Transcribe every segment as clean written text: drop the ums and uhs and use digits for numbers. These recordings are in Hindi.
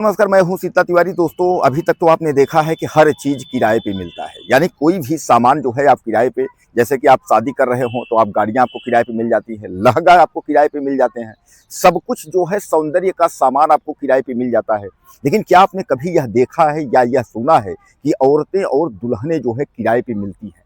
नमस्कार, मैं हूं सीता तिवारी। दोस्तों, अभी तक तो आपने देखा है कि हर चीज़ किराए पे मिलता है, यानी कोई भी सामान जो है आप किराए पे, जैसे कि आप शादी कर रहे हो तो आप गाड़ियां आपको किराए पे मिल जाती है, लहंगा आपको किराए पे मिल जाते हैं, सब कुछ जो है सौंदर्य का सामान आपको किराए पे मिल जाता है। लेकिन क्या आपने कभी यह देखा है या यह सुना है कि औरतें और दुल्हनें जो है किराए पे मिलती हैं?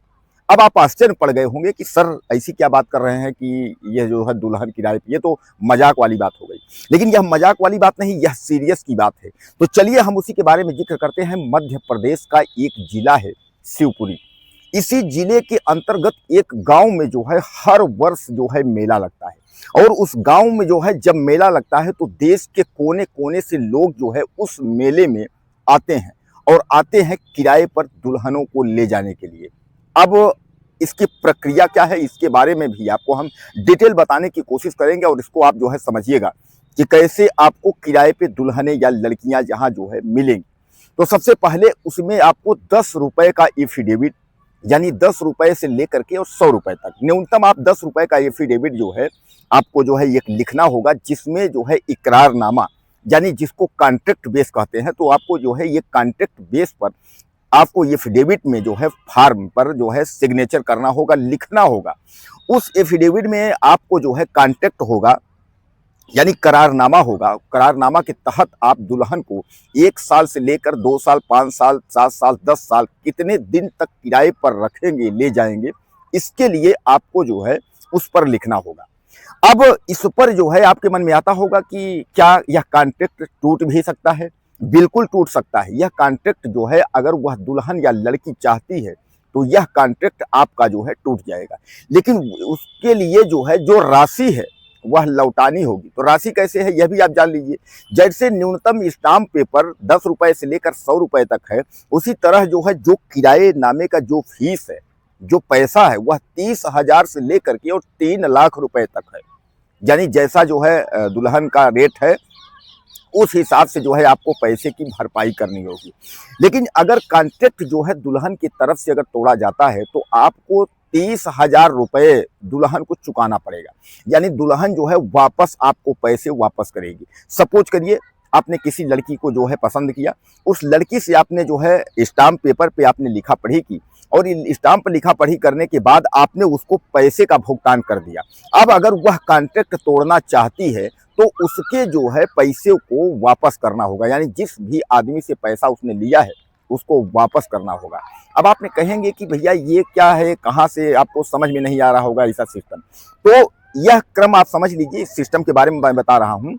अब आप आश्चर्य पड़ गए होंगे कि सर ऐसी क्या बात कर रहे हैं कि ये जो है दुल्हन किराए पे, ये तो मजाक वाली बात हो गई। लेकिन यह मजाक वाली बात नहीं, यह सीरियस की बात है। तो चलिए हम उसी के बारे में जिक्र करते हैं। मध्य प्रदेश का एक जिला है शिवपुरी। इसी जिले के अंतर्गत एक गांव में जो है हर वर्ष जो है मेला लगता है, और उस गांव में जो है जब मेला लगता है तो देश के कोने कोने से लोग जो है उस मेले में आते हैं, और आते हैं किराए पर दुल्हनों को ले जाने के लिए। अब इसकी प्रक्रिया क्या है, इसके बारे में भी आपको हम डिटेल बताने की कोशिश करेंगे, और इसको आप जो है समझिएगा कि कैसे आपको किराए पे दुल्हनें या लड़कियां जहां जो है मिलेंगी। तो सबसे पहले उसमें आपको 10 रुपए का एफिडेविट, यानी 10 रुपए से लेकर के और 100 रुपए तक, न्यूनतम आप 10 रुपए का एफिडेविट जो है आपको जो है एक लिखना होगा, जिसमें जो है इकरारनामा, यानी जिसको कॉन्ट्रैक्ट बेस कहते हैं। तो आपको जो है ये कॉन्ट्रैक्ट बेस पर आपको एफिडेविट में जो है फार्म पर जो है सिग्नेचर करना होगा, लिखना होगा। उस एफिडेविट में आपको जो है कॉन्ट्रैक्ट होगा, यानी करारनामा होगा। करारनामा के तहत आप दुल्हन को 1 साल से लेकर 2 साल, 5 साल, 7 साल, 10 साल, कितने दिन तक किराए पर रखेंगे, ले जाएंगे, इसके लिए आपको जो है उस पर लिखना होगा। अब इस पर जो है आपके मन में आता होगा कि क्या यह कॉन्ट्रैक्ट टूट भी सकता है? बिल्कुल टूट सकता है। यह कॉन्ट्रैक्ट जो है अगर वह दुल्हन या लड़की चाहती है तो यह कॉन्ट्रैक्ट आपका जो है टूट जाएगा। लेकिन उसके लिए जो है जो राशि है वह लौटानी होगी। तो राशि कैसे है यह भी आप जान लीजिए। जैसे न्यूनतम स्टाम्प पेपर 10 रुपए से लेकर 100 रुपए तक है, उसी तरह जो है जो किराए नामे का जो फीस है, जो पैसा है, वह 30,000 से लेकर के और 3 लाख रुपए तक है। यानी जैसा जो है दुल्हन का रेट है, उस हिसाब से जो है आपको पैसे की भरपाई करनी होगी। लेकिन अगर कॉन्ट्रैक्ट जो है दुल्हन की तरफ से अगर तोड़ा जाता है तो आपको 30,000 रुपए दुल्हन को चुकाना पड़ेगा। यानी दुल्हन जो है वापस आपको पैसे वापस करेगी। सपोज करिए आपने किसी लड़की को जो है पसंद किया, उस लड़की से आपने जो है स्टाम्प पेपर पे आपने लिखा पढ़ी की, और स्टाम्प लिखा पढ़ी करने के बाद आपने उसको पैसे का भुगतान कर दिया। अब अगर वह कॉन्ट्रैक्ट तोड़ना चाहती है तो उसके जो है पैसे को वापस करना होगा, यानी जिस भी आदमी से पैसा उसने लिया है उसको वापस करना होगा। अब आपने कहेंगे कि भैया ये क्या है, कहाँ से, आपको समझ में नहीं आ रहा होगा ऐसा सिस्टम। तो यह क्रम आप समझ लीजिए, इस सिस्टम के बारे में मैं बता रहा हूँ।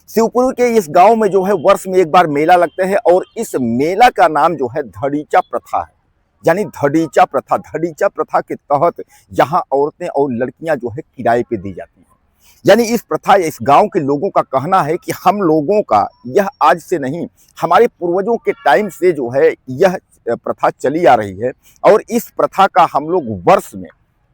शिवपुरी के इस गांव में जो है वर्ष में एक बार मेला लगता है, और इस मेला का नाम जो है धड़ीचा प्रथा है। यानी धड़ीचा प्रथा, धड़ीचा प्रथा के तहत यहाँ औरतें और लड़कियां जो है किराए पे दी जाती हैं। यानी इस प्रथा, इस गांव के लोगों का कहना है कि हम लोगों का यह आज से नहीं, हमारे पूर्वजों के टाइम से जो है यह प्रथा चली आ रही है, और इस प्रथा का हम लोग वर्ष में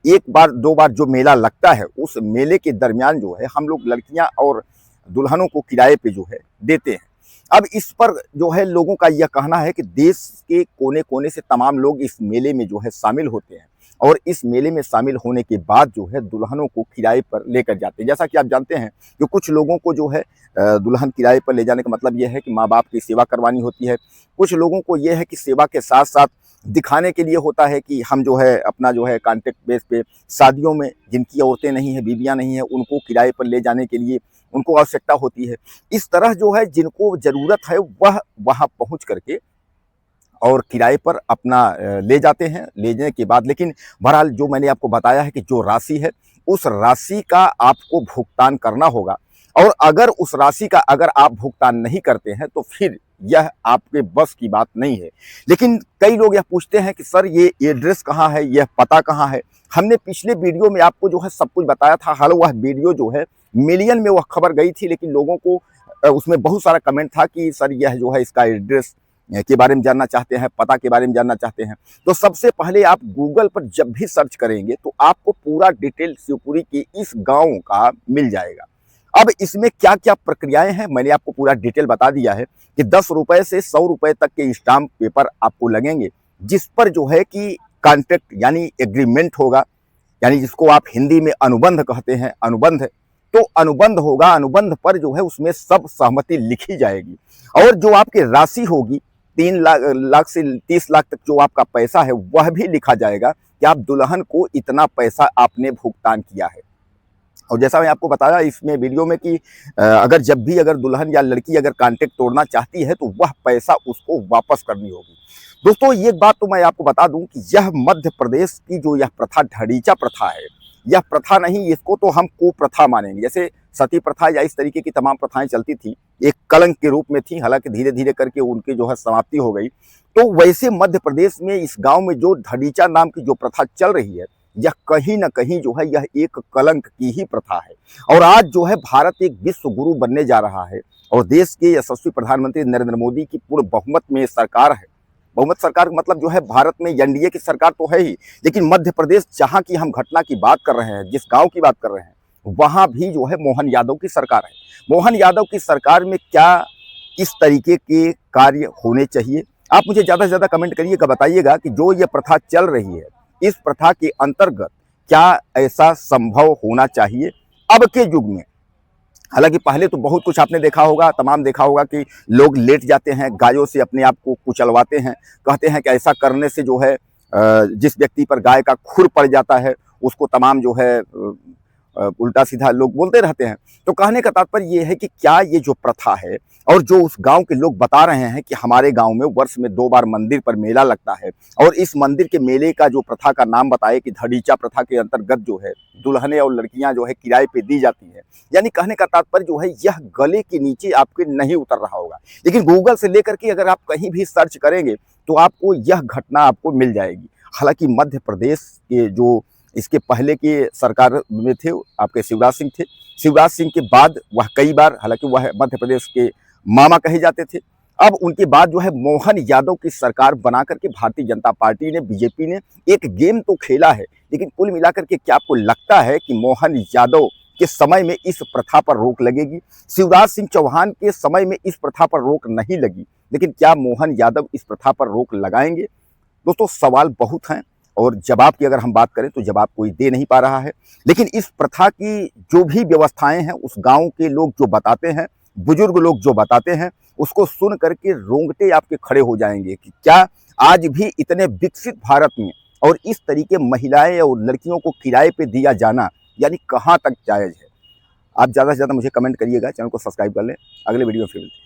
1 बार 2 बार जो मेला लगता है, उस मेले के दरमियान जो है हम लोग लड़कियां और दुल्हनों को किराए पे जो है देते हैं। अब इस पर जो है लोगों का यह कहना है कि देश के कोने कोने से तमाम लोग इस मेले में जो है शामिल होते हैं, और इस मेले में शामिल होने के बाद जो है दुल्हनों को किराए पर लेकर जाते हैं। जैसा कि आप जानते हैं कि कुछ लोगों को जो है दुल्हन किराए पर ले जाने का मतलब यह है कि माँ बाप की सेवा करवानी होती है। कुछ लोगों को यह है कि सेवा के साथ साथ दिखाने के लिए होता है कि हम जो है अपना जो है कॉन्ट्रैक्ट बेस पे शादियों में जिनकी औरतें नहीं हैं, बीबियाँ नहीं हैं, उनको किराए पर ले जाने के लिए उनको आवश्यकता होती है। इस तरह जो है जिनको ज़रूरत है वह वहाँ पहुँच करके और किराए पर अपना ले जाते हैं। लेने के बाद लेकिन बहरहाल जो मैंने आपको बताया है कि जो राशि है, उस राशि का आपको भुगतान करना होगा, और अगर उस राशि का अगर आप भुगतान नहीं करते हैं तो फिर यह आपके बस की बात नहीं है। लेकिन कई लोग यह पूछते हैं कि सर ये एड्रेस कहाँ है, यह पता कहाँ है? हमने पिछले वीडियो में आपको जो है सब कुछ बताया था। हाल वह वीडियो जो है मिलियन में वह खबर गई थी, लेकिन लोगों को उसमें बहुत सारा कमेंट था कि सर यह जो है इसका एड्रेस के बारे में जानना चाहते हैं, पता के बारे में जानना चाहते हैं। तो सबसे पहले आप गूगल पर जब भी सर्च करेंगे तो आपको पूरा डिटेल शिवपुरी के इस गांव का मिल जाएगा। अब इसमें क्या क्या प्रक्रियाएं हैं मैंने आपको पूरा डिटेल बता दिया है कि 10 रुपए से 100 रुपए तक के स्टाम्प पेपर आपको लगेंगे, जिस पर जो है कि कॉन्ट्रैक्ट यानी एग्रीमेंट होगा, यानी जिसको आप हिंदी में अनुबंध कहते हैं, अनुबंध तो अनुबंध होगा, अनुबंध पर जो है उसमें सब सहमति लिखी जाएगी और जो आपकी राशि होगी 3 लाख से 30 लाख तक जो आपका पैसा है वह भी लिखा जाएगा कि आप दुल्हन को इतना पैसा आपने भुगतान किया है। और जैसा मैं आपको बताया इसमें वीडियो में कि अगर जब भी अगर दुल्हन या लड़की अगर कॉन्ट्रैक्ट तोड़ना चाहती है तो वह पैसा उसको वापस करनी होगी। दोस्तों ये बात तो मैं आपको बता दूं कि यह मध्य प्रदेश की जो यह प्रथा ढड़ीचा प्रथा है, यह प्रथा नहीं, इसको तो हम कुप्रथा मानेंगे। जैसे सती प्रथा या इस तरीके की तमाम प्रथाएं चलती थी, एक कलंक के रूप में थी, हालांकि धीरे धीरे करके उनकी जो है समाप्ति हो गई। तो वैसे मध्य प्रदेश में इस गांव में जो ढड़ीचा नाम की जो प्रथा चल रही है, यह कहीं ना कहीं जो है यह एक कलंक की ही प्रथा है। और आज जो है भारत एक विश्व गुरु बनने जा रहा है और देश के यशस्वी प्रधानमंत्री नरेंद्र मोदी की पूर्ण बहुमत में सरकार है। बहुमत सरकार मतलब जो है भारत में एनडीए की सरकार तो है ही, लेकिन मध्य प्रदेश जहां की हम घटना की बात कर रहे हैं, जिस गांव की बात कर रहे हैं, वहां भी जो है मोहन यादव की सरकार है। मोहन यादव की सरकार में क्या इस तरीके के कार्य होने चाहिए? आप मुझे ज़्यादा से ज़्यादा कमेंट करिएगा, बताइएगा कि जो ये प्रथा चल रही है, इस प्रथा के अंतर्गत क्या ऐसा संभव होना चाहिए अब के युग में। हालांकि पहले तो बहुत कुछ आपने देखा होगा, तमाम देखा होगा कि लोग लेट जाते हैं, गायों से अपने आप को कुचलवाते हैं, कहते हैं कि ऐसा करने से जो है जिस व्यक्ति पर गाय का खुर पड़ जाता है उसको तमाम जो है उल्टा सीधा लोग बोलते रहते हैं। तो कहने का तात्पर्य ये है कि क्या ये जो प्रथा है और जो उस गांव के लोग बता रहे हैं कि हमारे गांव में वर्ष में 2 बार मंदिर पर मेला लगता है और इस मंदिर के मेले का जो प्रथा का नाम बताए कि ढड़ीचा प्रथा के अंतर्गत जो है दुल्हनें और लड़कियां जो है किराए पे दी जाती है, यानी कहने का तात्पर्य जो है यह गले के नीचे आपके नहीं उतर रहा होगा। लेकिन गूगल से लेकर के अगर आप कहीं भी सर्च करेंगे तो आपको यह घटना आपको मिल जाएगी। हालांकि मध्य प्रदेश के जो इसके पहले के सरकार में थे आपके शिवराज सिंह थे, शिवराज सिंह के बाद वह कई बार, हालांकि वह मध्य प्रदेश के मामा कहे जाते थे, अब उनके बाद जो है मोहन यादव की सरकार बना करके भारतीय जनता पार्टी ने, बीजेपी ने एक गेम तो खेला है। लेकिन कुल मिलाकर के क्या आपको लगता है कि मोहन यादव के समय में इस प्रथा पर रोक लगेगी? शिवराज सिंह चौहान के समय में इस प्रथा पर रोक नहीं लगी, लेकिन क्या मोहन यादव इस प्रथा पर रोक लगाएंगे? दोस्तों सवाल बहुत हैं और जवाब की अगर हम बात करें तो जवाब कोई दे नहीं पा रहा है। लेकिन इस प्रथा की जो भी व्यवस्थाएं हैं उस गांव के लोग जो बताते हैं, बुजुर्ग लोग जो बताते हैं, उसको सुन करके रोंगटे आपके खड़े हो जाएंगे कि क्या आज भी इतने विकसित भारत में और इस तरीके महिलाएं और लड़कियों को किराए पे दिया जाना यानी कहाँ तक जायज़ है। आप ज़्यादा से ज़्यादा मुझे कमेंट करिएगा, चैनल को सब्सक्राइब कर लें। अगले वीडियो में फिर मिलते हैं।